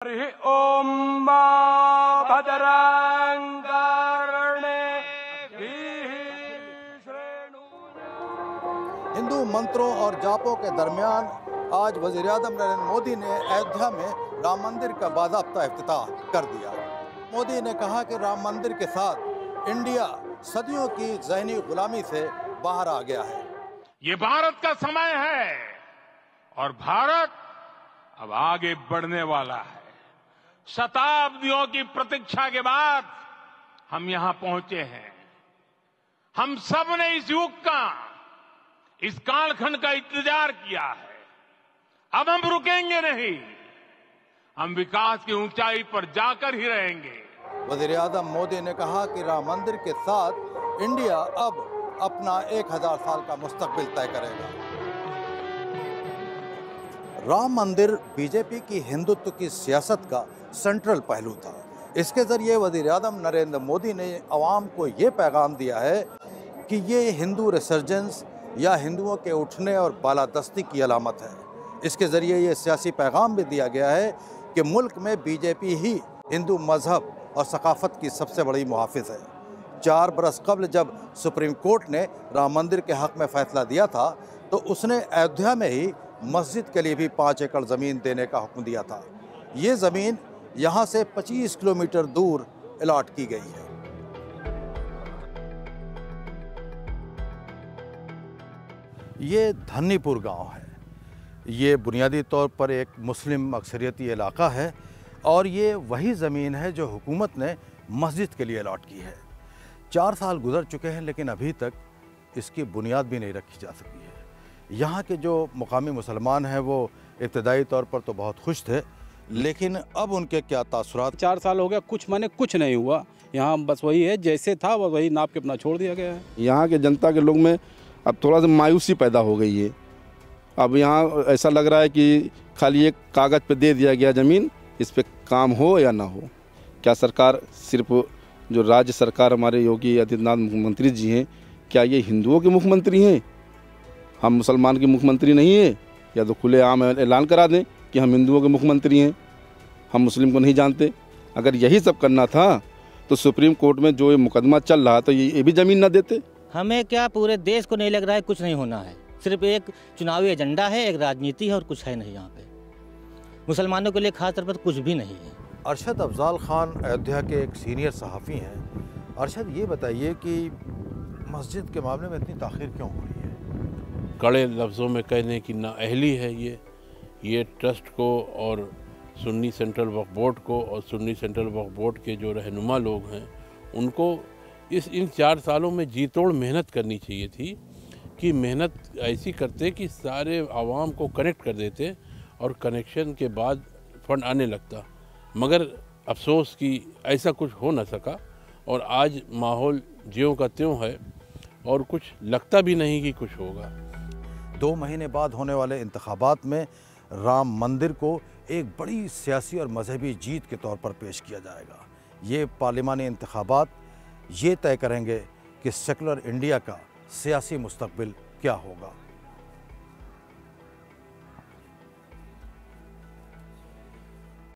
ओम भद्रं कर्णे हिंदू मंत्रों और जापों के दरमियान आज वज़ीर-ए-आज़म नरेंद्र मोदी ने अयोध्या में राम मंदिर का बाज़ाब्ता इफ्तिताह कर दिया। मोदी ने कहा कि राम मंदिर के साथ इंडिया सदियों की ज़हनी गुलामी से बाहर आ गया है। ये भारत का समय है और भारत अब आगे बढ़ने वाला है। शताब्दियों की प्रतीक्षा के बाद हम यहां पहुंचे हैं। हम सब ने इस युग का, इस कालखंड का इंतजार किया है। अब हम रुकेंगे नहीं, हम विकास की ऊंचाई पर जाकर ही रहेंगे। वज़ीर-ए-आज़म मोदी ने कहा कि राम मंदिर के साथ इंडिया अब अपना 1000 साल का मुस्तकबिल तय करेगा। राम मंदिर बीजेपी की हिंदुत्व की सियासत का सेंट्रल पहलू था। इसके जरिए वज़ीर-ए-आज़म नरेंद्र मोदी ने अवाम को ये पैगाम दिया है कि ये हिंदू रिसर्जेंस या हिंदुओं के उठने और बालादस्ती की अलामत है। इसके ज़रिए ये सियासी पैगाम भी दिया गया है कि मुल्क में बीजेपी ही हिंदू मज़हब और सकाफ़त की सबसे बड़ी मुहाफ़िज़ है। 4 बरस कबल जब सुप्रीम कोर्ट ने राम मंदिर के हक़ में फ़ैसला दिया था तो उसने अयोध्या में ही मस्जिद के लिए भी 5 एकड़ ज़मीन देने का हुक्म दिया था। ये ज़मीन यहाँ से 25 किलोमीटर दूर अलॉट की गई है। ये धन्नीपुर गांव है। ये बुनियादी तौर पर एक मुस्लिम अक्सरियती इलाका है और ये वही ज़मीन है जो हुकूमत ने मस्जिद के लिए अलॉट की है। 4 साल गुजर चुके हैं लेकिन अभी तक इसकी बुनियाद भी नहीं रखी जा सकी है। यहाँ के जो मुकामी मुसलमान हैं वो इब्तदाई तौर पर तो बहुत खुश थे, लेकिन अब उनके क्या तासुरात। 4 साल हो गया, कुछ नहीं हुआ। यहाँ बस वही है, जैसे था वही नाप के अपना छोड़ दिया गया है। यहाँ के जनता के लोग में अब थोड़ा सा मायूसी पैदा हो गई है। अब यहाँ ऐसा लग रहा है कि खाली एक कागज़ पे दे दिया गया ज़मीन, इस पे काम हो या ना हो। क्या सरकार, सिर्फ जो राज्य सरकार हमारे योगी आदित्यनाथ मुख्यमंत्री जी हैं, क्या ये हिंदुओं के मुख्यमंत्री हैं? हम मुसलमान के मुख्यमंत्री नहीं हैं? या तो खुले आम ऐलान करा दें कि हम हिंदुओं के मुख्यमंत्री हैं, हम मुस्लिम को नहीं जानते। अगर यही सब करना था तो सुप्रीम कोर्ट में जो ये मुकदमा चल रहा तो ये भी ज़मीन ना देते। हमें क्या, पूरे देश को नहीं लग रहा है कुछ नहीं होना है। सिर्फ एक चुनावी एजेंडा है, एक राजनीति है और कुछ है नहीं। यहाँ पे मुसलमानों के लिए खास तौर पर कुछ भी नहीं है। अरशद अफजाल खान अयोध्या के एक सीनियर सहाफ़ी हैं। अरशद, ये बताइए कि मस्जिद के मामले में इतनी ताख़ीर क्यों हो रही है? कड़े लफ्ज़ों में कहने की नाअहली है ये ट्रस्ट को और सुन्नी सेंट्रल वक्फ बोर्ड को और सुन्नी सेंट्रल वक्फ बोर्ड के जो रहनुमा लोग हैं उनको इन 4 सालों में जी तोड़ मेहनत करनी चाहिए थी कि मेहनत ऐसी करते कि सारे आवाम को कनेक्ट कर देते और कनेक्शन के बाद फंड आने लगता। मगर अफसोस कि ऐसा कुछ हो न सका और आज माहौल ज्यों का त्यों है और कुछ लगता भी नहीं कि कुछ होगा। 2 महीने बाद होने वाले इंतखाबात में राम मंदिर को एक बड़ी सियासी और मजहबी जीत के तौर पर पेश किया जाएगा। ये पार्लिमानी इंतखाबात ये तय करेंगे कि सेकुलर इंडिया का सियासी मुस्तकबिल क्या होगा।